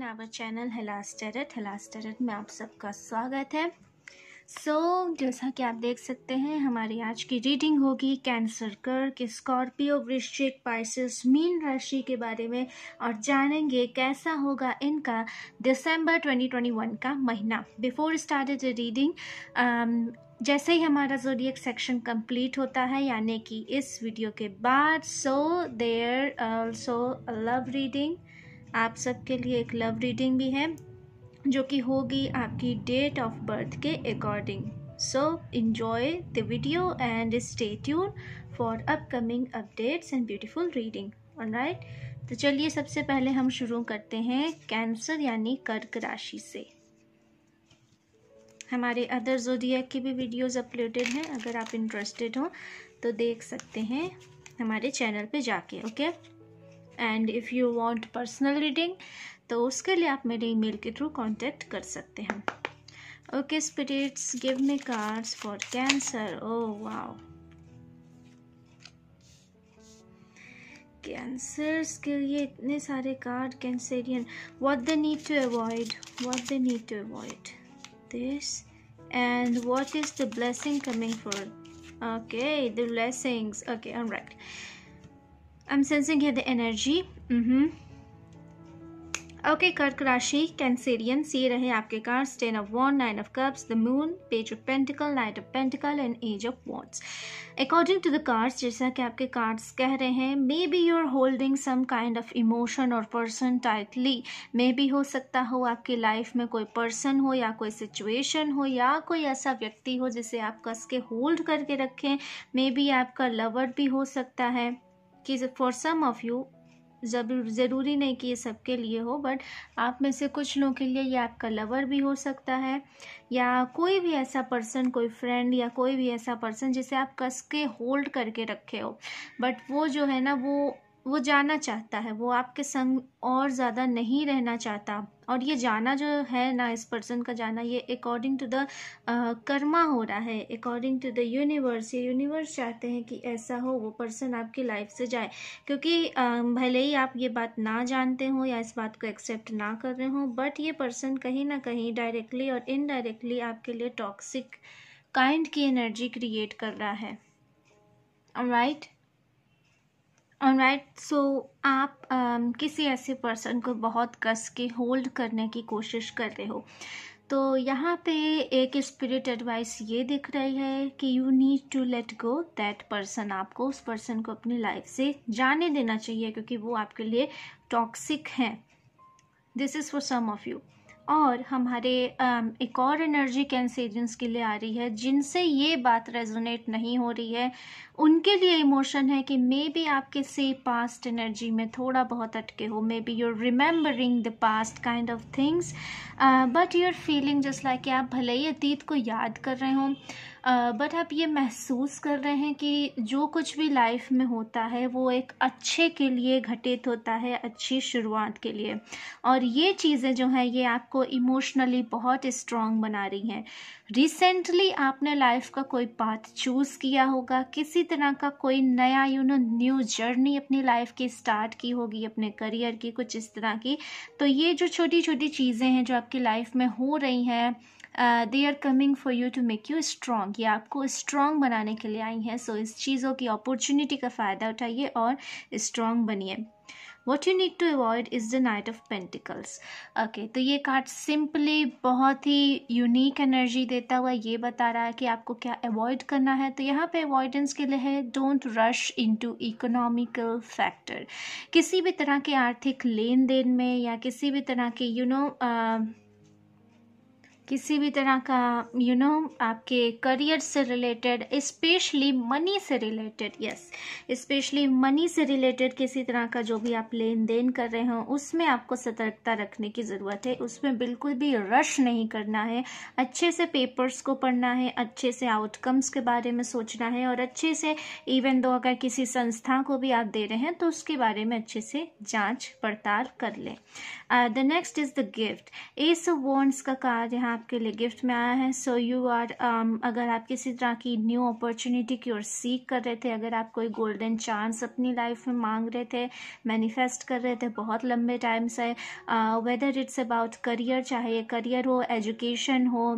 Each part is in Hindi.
आवर चैनल हेलास टैरट में आप सबका स्वागत है। जैसा कि आप देख सकते हैं हमारी आज की रीडिंग होगी कैंसर, कर्क, स्कॉर्पियो, वृश्चिक, पाइसेस, मीन राशि के बारे में और जानेंगे कैसा होगा इनका दिसंबर 2021 का महीना। बिफोर स्टार्टेड द रीडिंग, जैसे ही हमारा ज़ोडिएक सेक्शन कंप्लीट होता है यानी कि इस वीडियो के बाद, देयर ऑल्सो लव रीडिंग, आप सबके लिए एक लव रीडिंग भी है जो कि होगी आपकी डेट ऑफ बर्थ के according. enjoy the video and stay tuned for upcoming updates and beautiful reading. Alright, तो चलिए सबसे पहले हम शुरू करते हैं कैंसर यानी कर्क राशि से। हमारे अदर ज़ोडिएक की भी वीडियोस अपलोडेड हैं, अगर आप इंटरेस्टेड हो तो देख सकते हैं हमारे चैनल पे जाके। Okay, and if you want personal reading तो उसके लिए आप मेरे ईमेल के थ्रू कांटेक्ट कर सकते हैं। Okay spirits, give me cards for cancer. Oh wow, Cancers के लिए इतने सारे card. Cancerian, what they need to avoid, what they need to avoid this, and what is the blessing coming for? Okay, the blessings. Okay, all right, I'm sensing here the energy. Okay, कर्क राशि कैंसेरियन, सी रहे आपके cards 10 of Wands, 9 of Cups, the Moon, Page of Pentacle, Knight of Pentacle and Age of Wands. According to the cards, जैसा कि आपके कार्ड्स कह रहे हैं, maybe you are holding some kind of emotion और पर्सन टाइटली। मे बी हो सकता हो आपकी लाइफ में कोई पर्सन हो या कोई सिचुएशन हो या कोई ऐसा व्यक्ति हो जिसे आप कस के होल्ड करके रखें। मे बी आपका लवर भी हो सकता है कि फॉर सम ऑफ यू, ज़रूरी नहीं कि ये सबके लिए हो, बट आप में से कुछ लोगों के लिए ये आपका लवर भी हो सकता है या कोई भी ऐसा पर्सन, कोई फ्रेंड या कोई भी ऐसा पर्सन जिसे आप कस के होल्ड करके रखे हो, बट वो जो है ना वो जाना चाहता है, वो आपके संग और ज़्यादा नहीं रहना चाहता। और ये जाना जो है ना, इस पर्सन का जाना, ये अकॉर्डिंग टू द कर्मा हो रहा है, अकॉर्डिंग टू द यूनिवर्स। ये यूनिवर्स चाहते हैं कि ऐसा हो, वो पर्सन आपकी लाइफ से जाए, क्योंकि भले ही आप ये बात ना जानते हो या इस बात को एक्सेप्ट ना कर रहे हो, बट ये पर्सन कहीं ना कहीं डायरेक्टली और इनडायरेक्टली आपके लिए टॉक्सिक काइंड की एनर्जी क्रिएट कर रहा है। ऑलराइट, सो आप किसी ऐसे पर्सन को बहुत कस के होल्ड करने की कोशिश कर रहे हो। तो यहाँ पे एक स्पिरिट एडवाइस ये दिख रही है कि you need to let go that person. आपको उस पर्सन को अपनी लाइफ से जाने देना चाहिए क्योंकि वो आपके लिए टॉक्सिक है। This is for some of you. और हमारे एक और एनर्जी कैंसेरियंस के लिए आ रही है जिनसे ये बात रेजोनेट नहीं हो रही है। उनके लिए इमोशन है कि मे बी आप किसी पास्ट एनर्जी में थोड़ा बहुत अटके हो, maybe you are remembering the past kind of things, but you are feeling just like कि आप भले ही अतीत को याद कर रहे हो, बट आप ये महसूस कर रहे हैं कि जो कुछ भी लाइफ में होता है वो एक अच्छे के लिए घटित होता है, अच्छी शुरुआत के लिए। और ये चीज़ें जो हैं ये आपको इमोशनली बहुत स्ट्रॉन्ग बना रही हैं। रिसेंटली आपने लाइफ का कोई पाथ चूज़ किया होगा, किसी तरह का कोई नया न्यू जर्नी अपनी लाइफ की स्टार्ट की होगी, अपने करियर की, कुछ इस तरह की। तो ये जो छोटी छोटी चीज़ें हैं जो आपकी लाइफ में हो रही हैं, they are coming for you to make you strong. ये आपको स्ट्रॉन्ग बनाने के लिए आई हैं। सो इस चीज़ों की अपॉर्चुनिटी का फ़ायदा उठाइए और स्ट्रॉन्ग बनिए। What you need to avoid is the Knight of Pentacles. Okay, तो ये कार्ड सिंपली बहुत ही यूनिक एनर्जी देता हुआ ये बता रहा है कि आपको क्या अवॉइड करना है। तो यहाँ पे अवॉइडेंस के लिए है, don't rush into economical factor. किसी भी तरह के आर्थिक लेन देन में या किसी भी तरह के किसी भी तरह का आपके करियर से रिलेटेड, स्पेशली मनी से रिलेटेड, स्पेशली मनी से रिलेटेड किसी तरह का जो भी आप लेन देन कर रहे हो उसमें आपको सतर्कता रखने की ज़रूरत है। उसमें बिल्कुल भी रश नहीं करना है। अच्छे से पेपर्स को पढ़ना है, अच्छे से आउटकम्स के बारे में सोचना है और अच्छे से, इवन दो अगर किसी संस्था को भी आप दे रहे हैं तो उसके बारे में अच्छे से जांच पड़ताल कर लें। The next is the gift. S of wands का कार्ड यहाँ आपके लिए गिफ्ट में आया है। सो यू आर अगर आप किसी तरह की न्यू अपॉर्चुनिटी की ओर सीख कर रहे थे, अगर आप कोई गोल्डन चांस अपनी लाइफ में मांग रहे थे, मैनिफेस्ट कर रहे थे बहुत लंबे टाइम से, वेदर इट्स अबाउट करियर, चाहे ये करियर हो, एजुकेशन हो,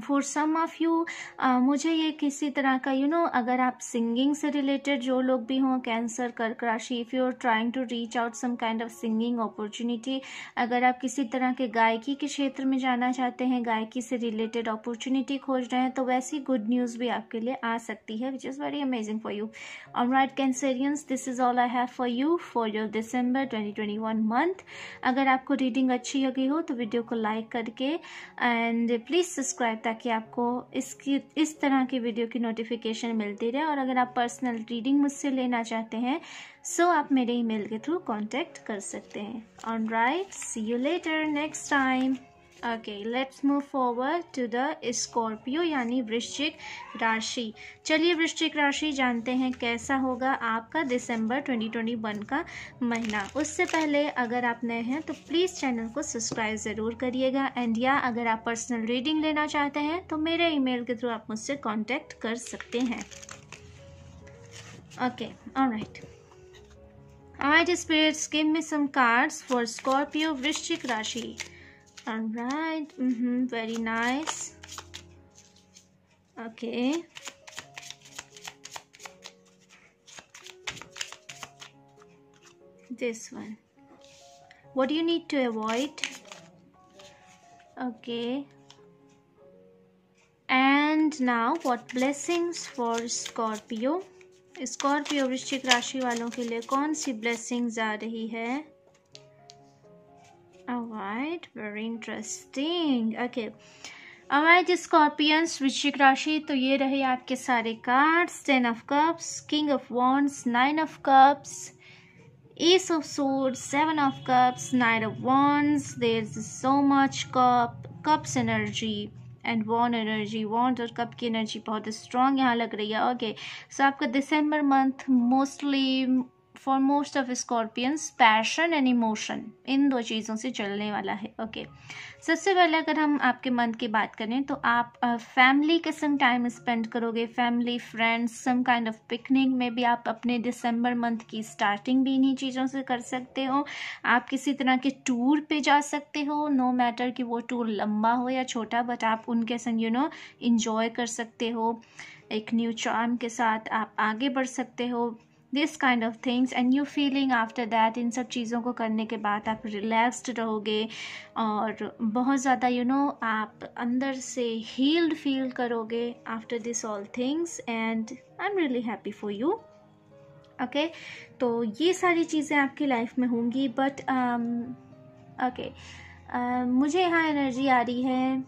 फॉर सम ऑफ यू मुझे ये किसी तरह का अगर आप सिंगिंग से रिलेटेड जो लोग भी हों, कैंसर, कर्क राशि, if you are trying to reach out some kind of singing opportunity, अगर आप किसी तरह के गायकी के क्षेत्र में जाना चाहते हैं, गायकी से रिलेटेड अपॉर्चुनिटी खोज रहे हैं, तो वैसी गुड न्यूज़ भी आपके लिए आ सकती है, which is very amazing for you. Alright Cancerians, this is all I have for you for your December 2021 month. अगर आपको रीडिंग अच्छी लगी हो तो वीडियो को लाइक करके एंड प्लीज़ सब्सक्राइब, ताकि आपको इस तरह की वीडियो की नोटिफिकेशन मिलती रहे। और अगर आप पर्सनल रीडिंग मुझसे लेना चाहते हैं सो आप मेरे ईमेल के थ्रू कांटेक्ट कर सकते हैं। Alright, see you later next time. Okay, let's move forward to the Scorpio यानी वृश्चिक राशि। चलिए वृश्चिक राशि जानते हैं कैसा होगा आपका दिसंबर 2021 का महीना। उससे पहले अगर आप नए हैं तो प्लीज़ चैनल को सब्सक्राइब ज़रूर करिएगा। एंड या अगर आप पर्सनल रीडिंग लेना चाहते हैं तो मेरे ईमेल के थ्रू आप मुझसे कांटेक्ट कर सकते हैं। Okay, alright, alright spirits, give me some cards for Scorpio वृश्चिक राशि। All right, very nice. Okay. This one. What do you need to avoid? Okay. And now, what blessings for Scorpio? Scorpio वृश्चिक राशि वालों के लिए कौन सी blessings आ रही है? Alright, very interesting. Okay. Alright, Scorpions, वृश्चिक राशि, तो ये रहे आपके सारे cards. 10 of Cups, King of Wands, 9 of Cups, Ace of Swords, 7 of Cups, Knight of Wands. There's so much cups energy and wand energy. wand और cup की एनर्जी बहुत स्ट्रॉन्ग यहाँ लग रही है। ओके, सो आपका December month mostly for most of Scorpions passion and emotion, इन दो चीज़ों से चलने वाला है। ओके, सबसे पहले अगर हम आपके मंथ की बात करें तो आप फैमिली के संग टाइम स्पेंड करोगे, family, friends, some kind of picnic में भी आप अपने दिसंबर मंथ की स्टार्टिंग भी इन्हीं चीज़ों से कर सकते हो। आप किसी तरह के टूर पे जा सकते हो, नो मैटर कि वो टूर लंबा हो या छोटा, बट आप उनके संग इंजॉय कर सकते हो। एक न्यू चार्म के साथ आप आगे बढ़ सकते हो, this kind of things. And you feeling after that, इन सब चीज़ों को करने के बाद आप रिलैक्स्ड रहोगे और बहुत ज़्यादा आप अंदर से हील्ड फील करोगे after this all things. And I am really happy for you. Okay, तो ये सारी चीज़ें आपकी लाइफ में होंगी, बट ओके, मुझे यहाँ एनर्जी आ रही है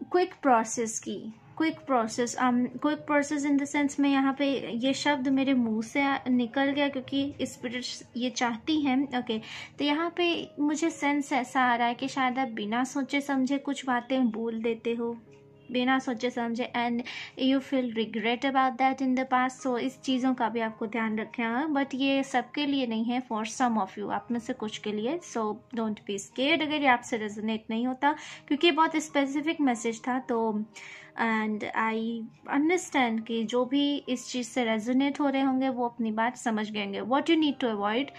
क्विक प्रोसेस की। Quick process in the sense में यहाँ पे ये शब्द मेरे मुंह से निकल गया क्योंकि स्पिरिट्स ये चाहती हैं। ओके, तो यहाँ पे मुझे सेंस ऐसा आ रहा है कि शायद आप बिना सोचे समझे कुछ बातें बोल देते हो, बिना सोचे समझे, and you feel regret about that in the past. So इस चीज़ों का भी आपको ध्यान रखना है, बट ये सबके लिए नहीं है, फॉर सम ऑफ यू, आप में से कुछ के लिए। सो डोंट बी स्केर्ड अगर ये आपसे रेजोनेट नहीं होता, क्योंकि बहुत स्पेसिफिक मैसेज था। तो एंड आई अंडरस्टैंड कि जो भी इस चीज़ से रेजोनेट हो रहे होंगे वो अपनी बात समझ गए होंगे। What you need to avoid,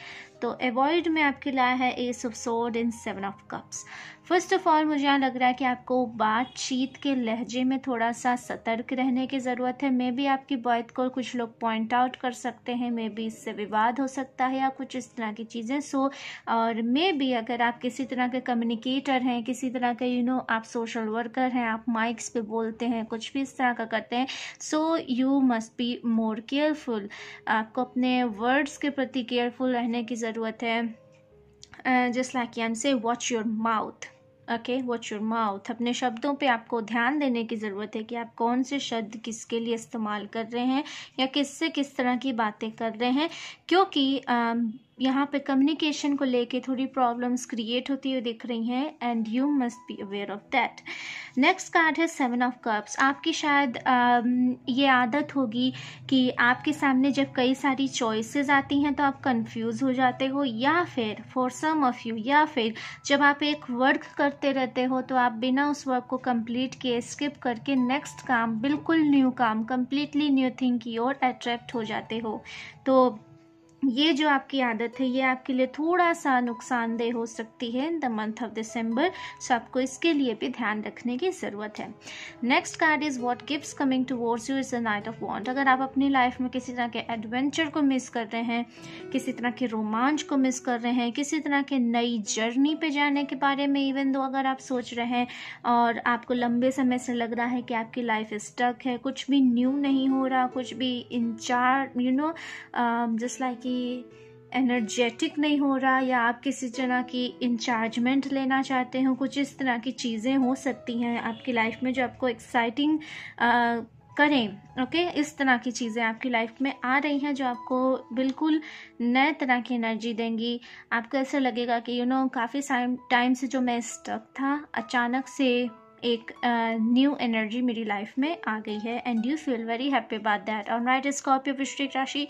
तो अवॉइड में आपके लाया है ace of sword in 7 of cups. First of all मुझे यहाँ लग रहा है कि आपको बातचीत के लहजे में थोड़ा सा सतर्क रहने की ज़रूरत है। मे बी आपकी बात को कुछ लोग पॉइंट आउट कर सकते हैं, मे बी इससे विवाद हो सकता है या कुछ इस तरह की चीज़ें। सो और मे बी अगर आप किसी तरह के कम्युनिकेटर हैं, किसी तरह के आप सोशल वर्कर हैं, आप माइक्स पे बोलते हैं, कुछ भी इस तरह का करते हैं, so you must be more careful. आपको अपने वर्ड्स के प्रति केयरफुल रहने की ज़रूरत है। Just like can say watch your mouth. Okay, watch your mouth. अपने शब्दों पे आपको ध्यान देने की ज़रूरत है कि आप कौन से शब्द किसके लिए इस्तेमाल कर रहे हैं या किससे किस तरह की बातें कर रहे हैं, क्योंकि यहाँ पे कम्युनिकेशन को लेके थोड़ी प्रॉब्लम्स क्रिएट होती हुई दिख रही हैं and you must be aware of that. Next card है 7 ऑफ कप्स। आपकी शायद ये आदत होगी कि आपके सामने जब कई सारी चॉइसेस आती हैं तो आप कंफ्यूज हो जाते हो, या फिर फॉर सम ऑफ यू, या फिर जब आप एक वर्क करते रहते हो तो आप बिना उस वर्क को कंप्लीट किए स्किप करके नेक्स्ट काम, बिल्कुल न्यू काम, कंप्लीटली न्यू थिंग की ओर अट्रैक्ट हो जाते हो। तो ये जो आपकी आदत है ये आपके लिए थोड़ा सा नुकसानदेह हो सकती है in the month of December, so आपको इसके लिए भी ध्यान रखने की ज़रूरत है। Next card is what gifts coming towards you is the knight of wand. अगर आप अपनी लाइफ में किसी तरह के एडवेंचर को मिस कर रहे हैं, किसी तरह के रोमांच को मिस कर रहे हैं, किसी तरह के नई जर्नी पे जाने के बारे में इवन दो अगर आप सोच रहे हैं और आपको लंबे समय से लग रहा है कि आपकी लाइफ स्टक है, कुछ भी न्यू नहीं हो रहा, कुछ भी जस्ट लाइक एनर्जेटिक नहीं हो रहा, या आप किसी तरह की इंचार्जमेंट लेना चाहते हो, कुछ इस तरह की चीज़ें हो सकती हैं आपकी लाइफ में जो आपको एक्साइटिंग करें। ओके, इस तरह की चीज़ें आपकी लाइफ में आ रही हैं जो आपको बिल्कुल नए तरह की एनर्जी देंगी। आपको ऐसा लगेगा कि काफ़ी टाइम से जो मैं स्टक था, अचानक से एक न्यू एनर्जी मेरी लाइफ में आ गई है and you feel very happy about that. Alright Scorpio वृश्चिक राशि,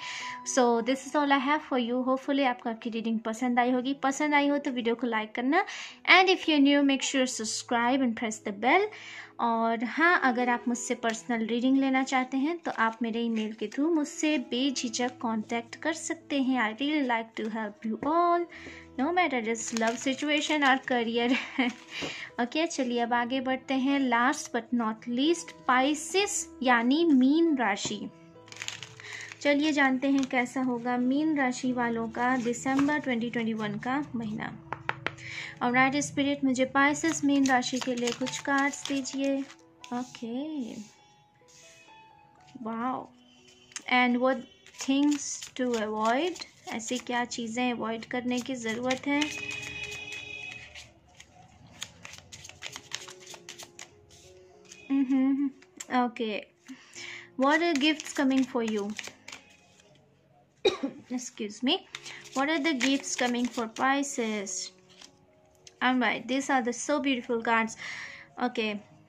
so this is all I have for you. Hopefully आपको आपकी रीडिंग पसंद आई होगी। पसंद आई हो तो वीडियो को लाइक करना and if you new make sure subscribe and press the bell. और हाँ, अगर आप मुझसे पर्सनल रीडिंग लेना चाहते हैं तो आप मेरे ईमेल के थ्रू मुझसे बेझिझक कांटेक्ट कर सकते हैं। I really like to help you all, no matter it's love situation और करियर। ओके, चलिए अब आगे बढ़ते हैं। Last but not least, Pisces यानी मीन राशि। चलिए जानते हैं कैसा होगा मीन राशि वालों का दिसंबर 2021 का महीना। और राइट स्पिरिट, मुझे पाइसेस मीन राशि के लिए कुछ कार्ड्स दीजिए। Okay, wow. And what things to avoid, ऐसी क्या चीज़ें अवॉइड करने की ज़रूरत है। Okay, what are gifts coming for you, excuse me, what are the gifts coming for Pisces? Alright, these are the so beautiful cards. Okay,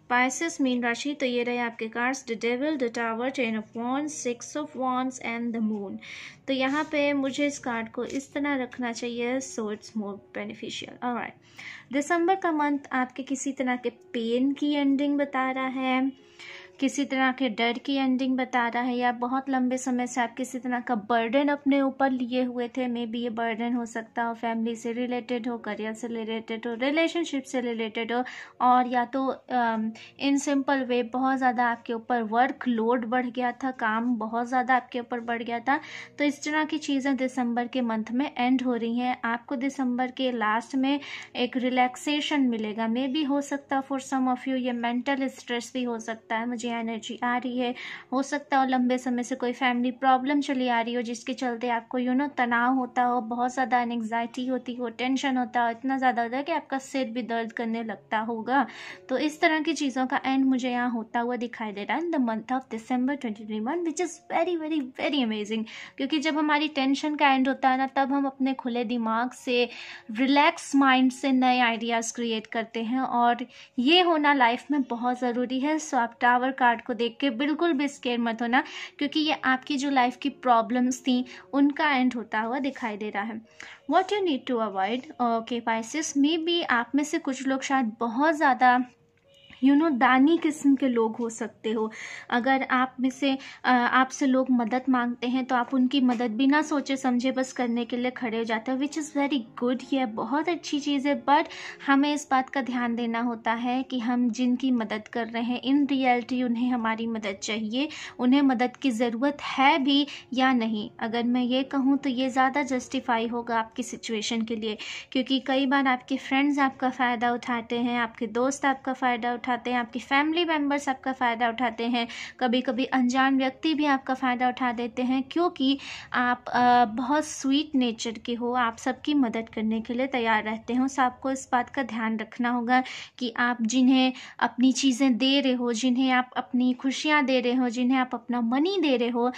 Pisces mean राशि, तो ये रहे आपके cards, the devil, the tower, ten of wands, 6 of wands and the moon. तो यहाँ पे मुझे इस कार्ड को इस तरह रखना चाहिए so it's more beneficial. Alright, दिसंबर का मंथ आपके किसी तरह के पेन की एंडिंग बता रहा है, किसी तरह के डर की एंडिंग बता रहा है, या बहुत लंबे समय से आप किसी तरह का बर्डन अपने ऊपर लिए हुए थे। मे बी ये बर्डन हो सकता हो फैमिली से रिलेटेड हो, करियर से रिलेटेड हो, रिलेशनशिप से रिलेटेड हो, और या तो इन सिंपल वे बहुत ज़्यादा आपके ऊपर वर्क लोड बढ़ गया था, काम बहुत ज़्यादा आपके ऊपर बढ़ गया था। तो इस तरह की चीज़ें दिसंबर के मंथ में एंड हो रही हैं। आपको दिसंबर के लास्ट में एक रिलैक्सेशन मिलेगा। मे बी हो सकता है फॉर सम ऑफ यू ये मेंटल स्ट्रेस भी हो सकता है, मुझे एनर्जी आ रही है। हो सकता है लंबे समय से कोई फैमिली प्रॉब्लम चली आ रही हो जिसके चलते आपको तनाव होता हो, बहुत ज़्यादा एंग्जाइटी होती हो, टेंशन होता हो, इतना ज़्यादा होता है कि आपका सिर भी दर्द करने लगता होगा। तो इस तरह की चीज़ों का एंड मुझे यहाँ होता हुआ दिखाई दे रहा है in the month of December 2021, which is very very very amazing. क्योंकि जब हमारी टेंशन का एंड होता है ना, तब हम अपने खुले दिमाग से, रिलैक्स माइंड से नए आइडियाज़ क्रिएट करते हैं, और ये होना लाइफ में बहुत ज़रूरी है। सो आप टावर कार्ड को देख के बिल्कुल भी स्केयर मत होना, क्योंकि ये आपकी जो लाइफ की प्रॉब्लम्स थी उनका एंड होता हुआ दिखाई दे रहा है। What you need to avoid, okay Pisces, maybe आप में से कुछ लोग शायद बहुत ज़्यादा दानी किस्म के लोग हो सकते हो। अगर आप में से आपसे लोग मदद मांगते हैं तो आप उनकी मदद बिना सोचे समझे बस करने के लिए खड़े हो जाते हो, विच इज़ वेरी गुड। ये बहुत अच्छी चीज़ है, बट हमें इस बात का ध्यान देना होता है कि हम जिनकी मदद कर रहे हैं इन रियलिटी उन्हें हमारी मदद चाहिए, उन्हें मदद की ज़रूरत है भी या नहीं। अगर मैं ये कहूँ तो ये ज़्यादा जस्टिफाई होगा आपकी सिचुएशन के लिए, क्योंकि कई बार आपके फ्रेंड्स आपका फ़ायदा उठाते हैं, आपके दोस्त आपका फ़ायदा उठाते हैं, आपकी फैमिली मेम्बर्स आपका फ़ायदा उठाते हैं, कभी कभी अनजान व्यक्ति भी आपका फ़ायदा उठा देते हैं, क्योंकि आप बहुत स्वीट नेचर के हो, आप सबकी मदद करने के लिए तैयार रहते हो। सो आपको इस बात का ध्यान रखना होगा कि आप जिन्हें अपनी चीज़ें दे रहे हो, जिन्हें आप अपनी खुशियाँ दे रहे हो, जिन्हें आप अपना मनी दे रहे हो,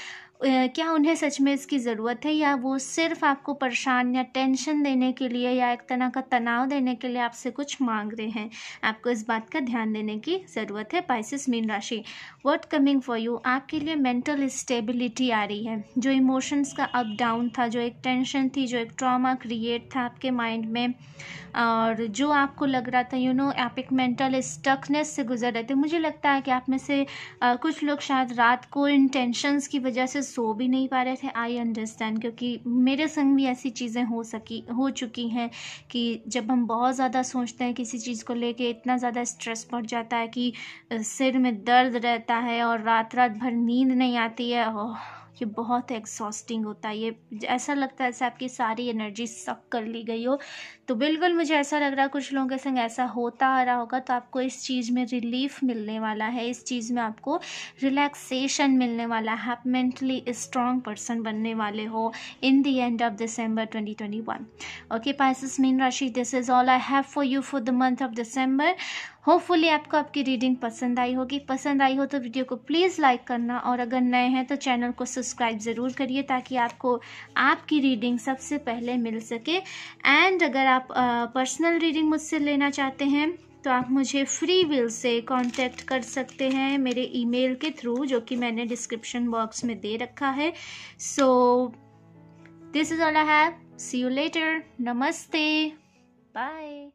क्या उन्हें सच में इसकी ज़रूरत है, या वो सिर्फ आपको परेशान या टेंशन देने के लिए या एक तरह का तनाव देने के लिए आपसे कुछ मांग रहे हैं। आपको इस बात का ध्यान देने की ज़रूरत है। पाइसेस मीन राशि, व्हाट कमिंग फॉर यू, आपके लिए मेंटल स्टेबिलिटी आ रही है। जो इमोशंस का अप डाउन था, जो एक टेंशन थी, जो एक ट्रॉमा क्रिएट था आपके माइंड में, और जो आपको लग रहा था आप एक मेंटल स्टकनेस से गुजर रहे थे। मुझे लगता है कि आप में से कुछ लोग शायद रात को इन टेंशन्स की वजह से सो भी नहीं पा रहे थे। आई अंडरस्टैंड, क्योंकि मेरे संग भी ऐसी चीज़ें हो चुकी हैं कि जब हम बहुत ज़्यादा सोचते हैं किसी चीज़ को लेके, इतना ज़्यादा स्ट्रेस बढ़ जाता है कि सिर में दर्द रहता है और रात रात भर नींद नहीं आती है। ये बहुत एग्जॉस्टिंग होता है। ये ऐसा लगता है जैसे आपकी सारी एनर्जी सक कर ली गई हो। तो बिल्कुल मुझे ऐसा लग रहा है कुछ लोगों के संग ऐसा होता आ रहा होगा। तो आपको इस चीज़ में रिलीफ मिलने वाला है, इस चीज़ में आपको रिलैक्सेशन मिलने वाला है। आप मेंटली स्ट्रॉन्ग पर्सन बनने वाले हो in the end of December 2021। Okay Pisces मीन राशि, this is all I have for you for the month of December. Hopefully आपको आपकी रीडिंग पसंद आई होगी। पसंद आई हो तो वीडियो को प्लीज़ लाइक करना, और अगर नए हैं तो चैनल को सब्सक्राइब ज़रूर करिए ताकि आपको आपकी रीडिंग सबसे पहले मिल सके। एंड अगर आप पर्सनल रीडिंग मुझसे लेना चाहते हैं तो आप मुझे फ्री विल से कांटेक्ट कर सकते हैं मेरे ईमेल के थ्रू, जो कि मैंने डिस्क्रिप्शन बॉक्स में दे रखा है। So this is all I have. See you later. नमस्ते, बाय।